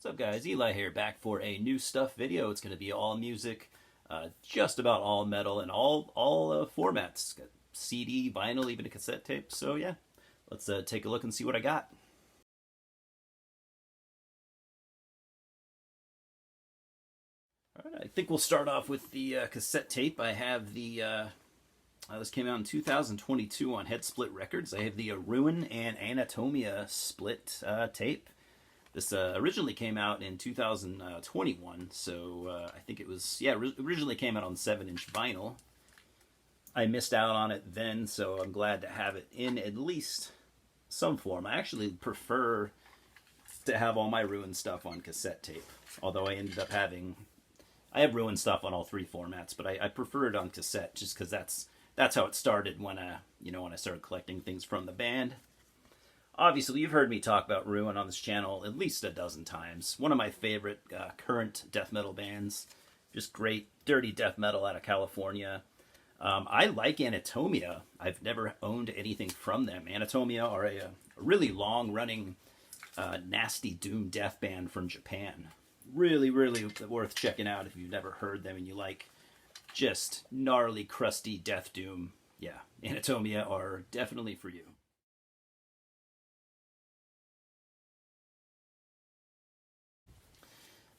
What's up guys, Eli here, back for a new stuff video. It's going to be all music, just about all metal and all formats. Got CD, vinyl, even a cassette tape. So yeah, let's take a look and see what I got. Alright, I think we'll start off with the cassette tape. I have the, this came out in 2022 on Head Split Records. I have the Ruin and Anatomia split tape. This originally came out in 2021, so I think it was, yeah, originally came out on 7-inch vinyl. I missed out on it then, so I'm glad to have it in at least some form. I actually prefer to have all my Ruin stuff on cassette tape, although I ended up having, I have Ruin stuff on all three formats, but I prefer it on cassette just because that's how it started when when I started collecting things from the band. Obviously, you've heard me talk about Ruin on this channel at least a dozen times. One of my favorite current death metal bands. Just great, dirty death metal out of California. I like Anatomia. I've never owned anything from them. Anatomia are a really long-running, nasty doom death band from Japan. Really, really worth checking out if you've never heard them and you like just gnarly, crusty death doom. Yeah, Anatomia are definitely for you.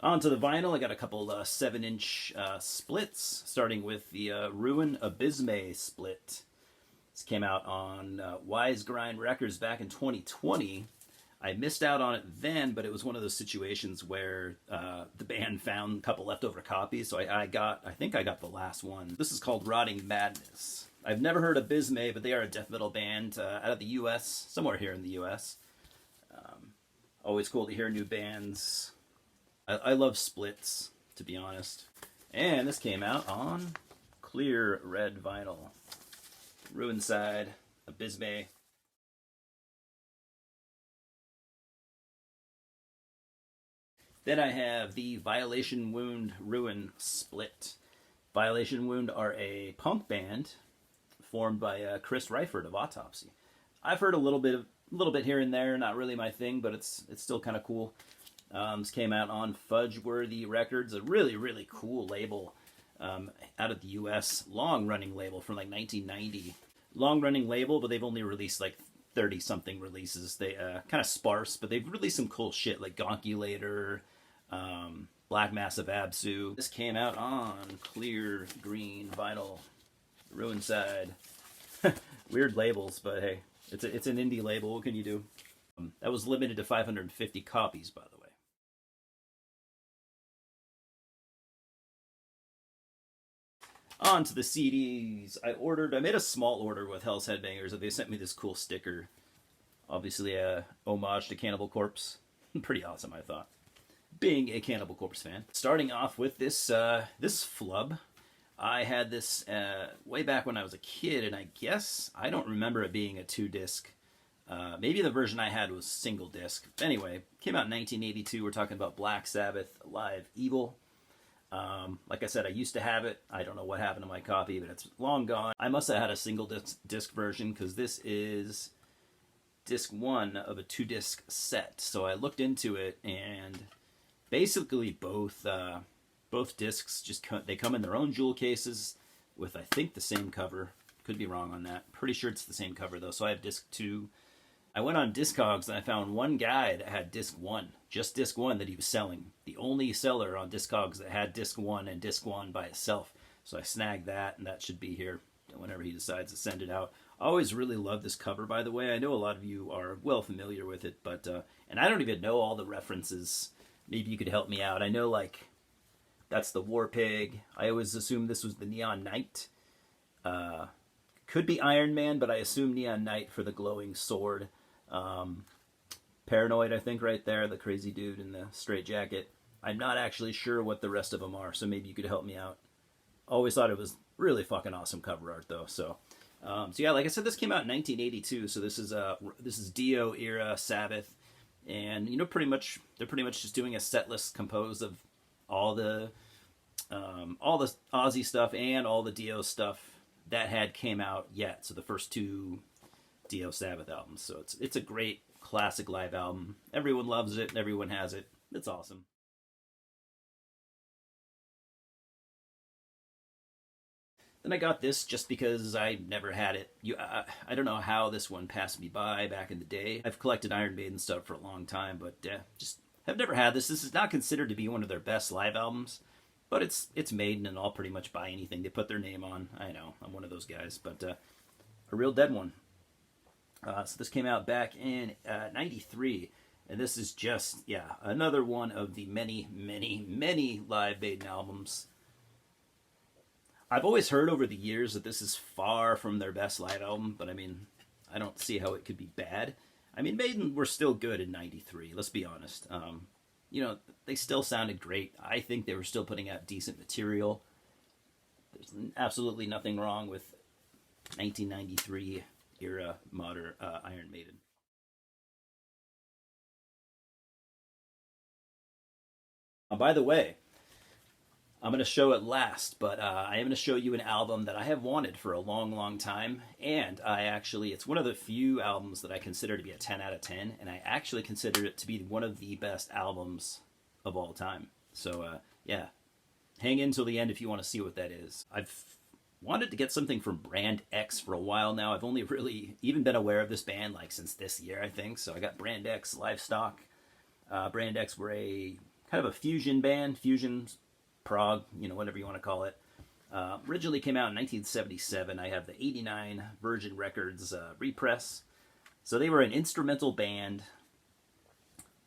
Onto the vinyl, I got a couple 7-inch splits, starting with the Ruin Abysme split. This came out on Wise Grind Records back in 2020. I missed out on it then, but it was one of those situations where the band found a couple leftover copies, so I think I got the last one. This is called Rotting Madness. I've never heard of Abysme, but they are a death metal band out of the U.S., somewhere here in the U.S. Always cool to hear new bands. I love splits, to be honest. And this came out on clear red vinyl. Ruin side, Abysme. Then I have the Violation Wound Ruin split. Violation Wound are a punk band formed by Chris Reifert of Autopsy. I've heard a little bit here and there, not really my thing, but it's still kind of cool. This came out on Fudgeworthy Records, a really, really cool label out of the U.S. Long-running label from like 1990. Long-running label, but they've only released like 30-something releases. They kind of sparse, but they've released some cool shit like Gonkulator, Black Massive Absu. This came out on clear green vinyl, Ruin side. Weird labels, but hey, it's an indie label. What can you do? That was limited to 550 copies, by the way. On to the CDs. I made a small order with Hell's Headbangers. They sent me this cool sticker. Obviously a homage to Cannibal Corpse. Pretty awesome, I thought. Being a Cannibal Corpse fan. Starting off with this this flub. I had this way back when I was a kid, and I don't remember it being a 2-disc. Maybe the version I had was single disc. Anyway, came out in 1982. We're talking about Black Sabbath, Live Evil. Like I said, I used to have it. I don't know what happened to my copy, but it's long gone. I must have had a single disc version because this is disc 1 of a 2-disc set. So I looked into it, and basically both discs they come in their own jewel cases with, I think, the same cover. Could be wrong on that. Pretty sure it's the same cover though. So I have disc 2. I went on Discogs and I found one guy that had disc 1, just disc 1 that he was selling. The only seller on Discogs that had disc 1 and disc 1 by itself. So I snagged that, and that should be here whenever he decides to send it out. I always really love this cover, by the way. I know a lot of you are well familiar with it, but and I don't even know all the references. Maybe you could help me out. I know, like, that's the War Pig. I always assumed this was the Neon Knight. Could be Iron Man, but I assume Neon Knight for the glowing sword. Paranoid, I think, right there, the crazy dude in the straight jacket. I'm not actually sure what the rest of them are, so maybe you could help me out. Always thought it was really fucking awesome cover art, though. So yeah, like I said, this came out in 1982, so this is Dio era Sabbath, and they're pretty much just doing a set list composed of all the Ozzy stuff and all the Dio stuff that came out yet. So the first 2 Dio Sabbath albums. So it's a great classic live album. Everyone loves it. Everyone has it. It's awesome. Then I got this just because I never had it. I don't know how this one passed me by back in the day. I've collected Iron Maiden stuff for a long time, but just have never had this. This is not considered to be one of their best live albums, but it's Maiden, and I'll pretty much buy anything they put their name on. I know I'm one of those guys, but a real dead one. So this came out back in '93, and this is just another one of the many, many, many live Maiden albums. I've always heard over the years that this is far from their best live album, but I mean, I don't see how it could be bad. I mean, Maiden were still good in '93, let's be honest. They still sounded great. I think they were still putting out decent material. There's absolutely nothing wrong with 1993 era modern Iron Maiden. By the way, I'm going to show it last, but I am going to show you an album that I have wanted for a long, long time. And it's one of the few albums that I consider to be a 10 out of 10. And I actually consider it to be one of the best albums of all time. So, hang in till the end if you want to see what that is. I've wanted to get something from Brand X for a while now. I've only really even been aware of this band since this year, I think. So I got Brand X Livestock. Brand X were a kind of a fusion band, prog, whatever you want to call it. Originally came out in 1977. I have the '89 Virgin Records repress. So they were an instrumental band,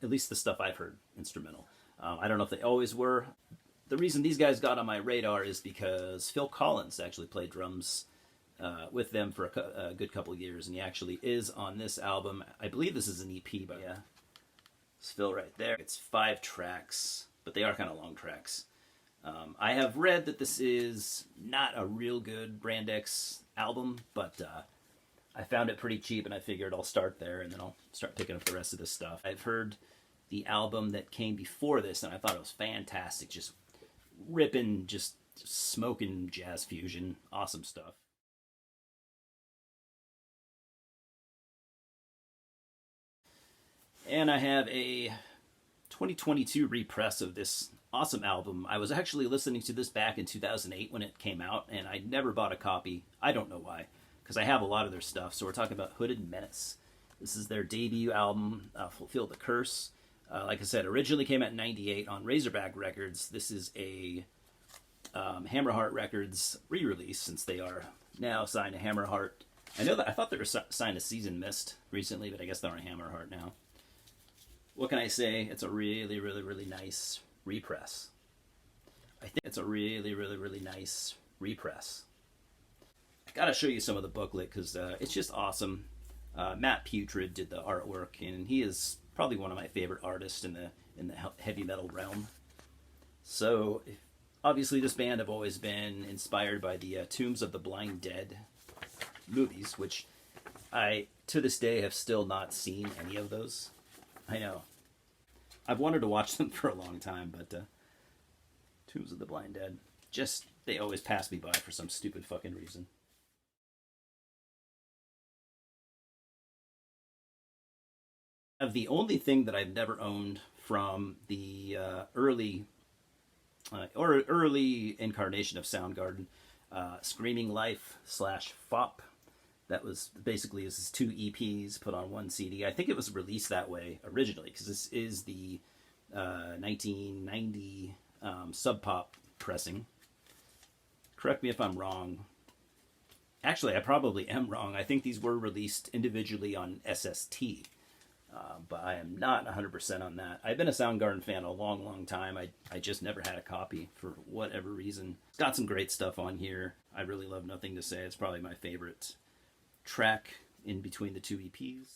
at least the stuff I've heard, instrumental. I don't know if they always were. The reason these guys got on my radar is because Phil Collins actually played drums with them for a good couple of years, and he actually is on this album. I believe this is an EP, but it's Phil right there. It's 5 tracks, but they are kind of long tracks. I have read that this is not a real good Brand X album, but I found it pretty cheap, and I figured I'll start there, and then I'll start picking up the rest of this stuff. I've heard the album that came before this, and I thought it was fantastic. Just ripping, just smoking jazz fusion. Awesome stuff. And I have a 2022 repress of this awesome album. I was actually listening to this back in 2008 when it came out, and I never bought a copy. I don't know why, because I have a lot of their stuff. So we're talking about Hooded Menace. This is their debut album, Fulfill the Curse. Like I said, originally came out in '98 on Razorback Records. This is a Hammerheart Records re-release, since they are now signed to Hammerheart. I thought they were signed to Season Mist recently, but I guess they're on Hammerheart now. What can I say? It's a really, really, really nice repress. I think it's a really, really, really nice repress. I gotta show you some of the booklet because it's just awesome. Matt Putrid did the artwork, and he is probably one of my favorite artists in the heavy metal realm. So, obviously, this band have always been inspired by the Tombs of the Blind Dead movies, which I, to this day, have still not seen any of those. I know. I've wanted to watch them for a long time, but Tombs of the Blind Dead, they always pass me by for some stupid fucking reason. The only thing that I've never owned from the early incarnation of Soundgarden, Screaming Life / Fopp. That was basically this is 2 EPs put on 1 CD. I think it was released that way originally because this is the 1990 Sub Pop pressing. Correct me if I'm wrong. Actually, I probably am wrong. I think these were released individually on SST, but I am not 100% on that. I've been a Soundgarden fan a long, long time. I just never had a copy for whatever reason. It's got some great stuff on here. I really love Nothing to Say. It's probably my favorite track in between the 2 EPs.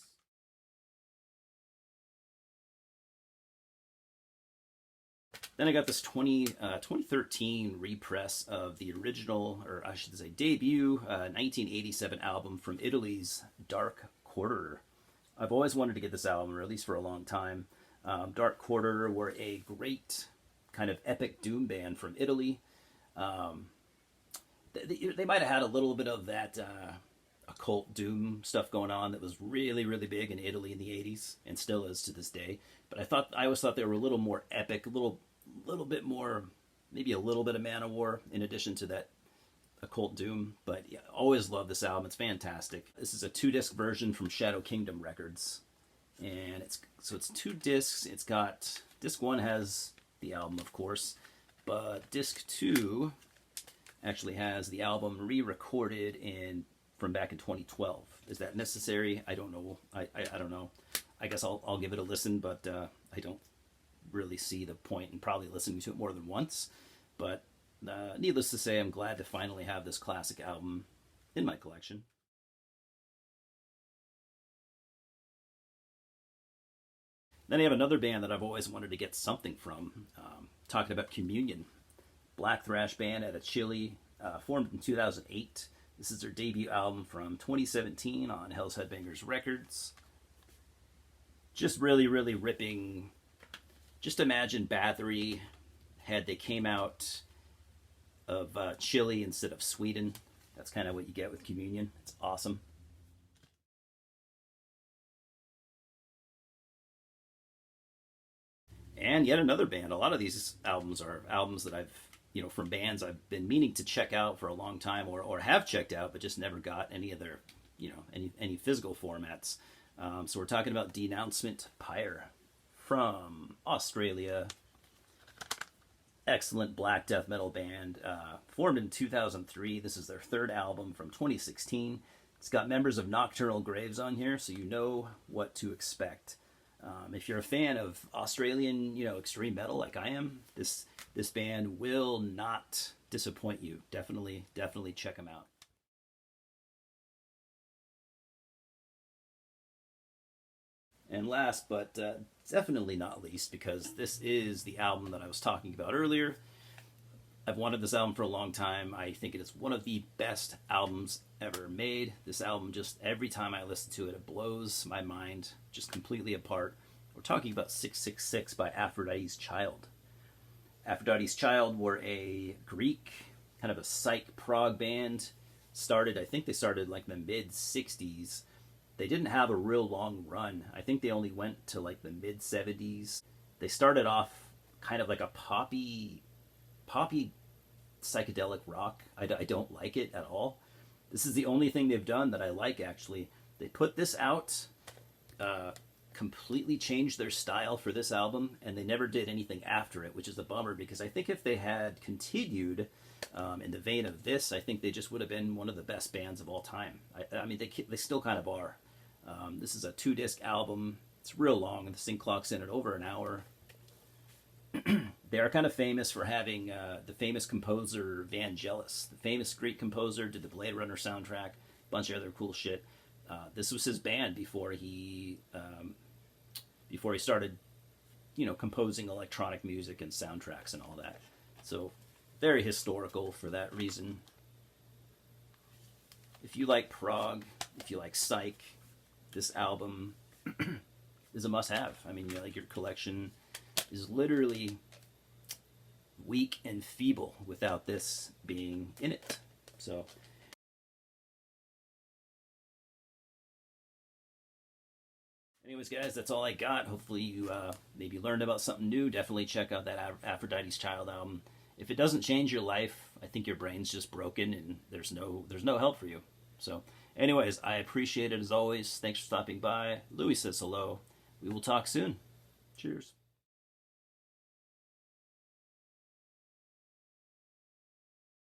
Then I got this 2013 repress of the original, or I should say debut, 1987 album from Italy's Dark Quarter. I've always wanted to get this album released for a long time. Dark Quarter were a great kind of epic doom band from Italy. They might have had a little bit of that occult doom stuff going on that was really, really big in Italy in the 80s and still is to this day. But I always thought they were a little more epic, little bit more, maybe a little bit of Manowar in addition to that occult doom. But yeah, always love this album. It's fantastic. This is a 2-disc version from Shadow Kingdom Records, and it's 2 discs. It's got disc 1 has the album, of course, but disc 2 actually has the album re-recorded from back in 2012. Is that necessary? I don't know. I don't know. I guess I'll give it a listen, but I don't really see the point in probably listening to it more than once. But needless to say, I'm glad to finally have this classic album in my collection. Then I have another band that I've always wanted to get something from. Talking about Communion, black thrash band out of Chile, formed in 2008. This is their debut album from 2017 on Hell's Headbangers Records. Just really, really ripping. Just imagine Bathory had they came out of Chile instead of Sweden. That's kind of what you get with Communion. It's awesome. And yet another band. A lot of these albums are albums that I've, from bands I've been meaning to check out for a long time, or have checked out, but just never got any of their, any physical formats. So we're talking about Denouncement, Pyre from Australia. Excellent black death metal band. Formed in 2003. This is their 3rd album from 2016. It's got members of Nocturnal Graves on here, so you know what to expect. If you're a fan of Australian, extreme metal like I am, this band will not disappoint you. Definitely check them out. And last, but definitely not least, because this is the album that I was talking about earlier. I've wanted this album for a long time. I think it is one of the best albums ever made. This album, just every time I listen to it, it blows my mind just completely apart. We're talking about 666 by Aphrodites Child. Aphrodites Child were a Greek, kind of a psych prog band. I think they started like the mid-60s. They didn't have a real long run. I think they only went to like the mid-70s. They started off kind of like a poppy psychedelic rock. I don't like it at all. This is the only thing they've done that I like, actually. They put this out, completely changed their style for this album, and they never did anything after it, which is a bummer, because I think if they had continued in the vein of this, I think they just would have been one of the best bands of all time. I mean, they still kind of are. This is a 2-disc album. It's real long, and this thing clocks in at over an hour. They are kind of famous for having the famous composer Vangelis, the famous Greek composer, did the Blade Runner soundtrack, a bunch of other cool shit. This was his band before he started, composing electronic music and soundtracks and all that. So very historical for that reason. If you like prog, if you like psych, this album is a must-have. I mean, your collection is literally weak and feeble without this being in it. So, anyways, guys, that's all I got. Hopefully you maybe learned about something new. Definitely check out that Aphrodites Child album. If it doesn't change your life, I think your brain's just broken and there's no help for you. So, anyways, I appreciate it as always. Thanks for stopping by. Louis says hello. We will talk soon. Cheers.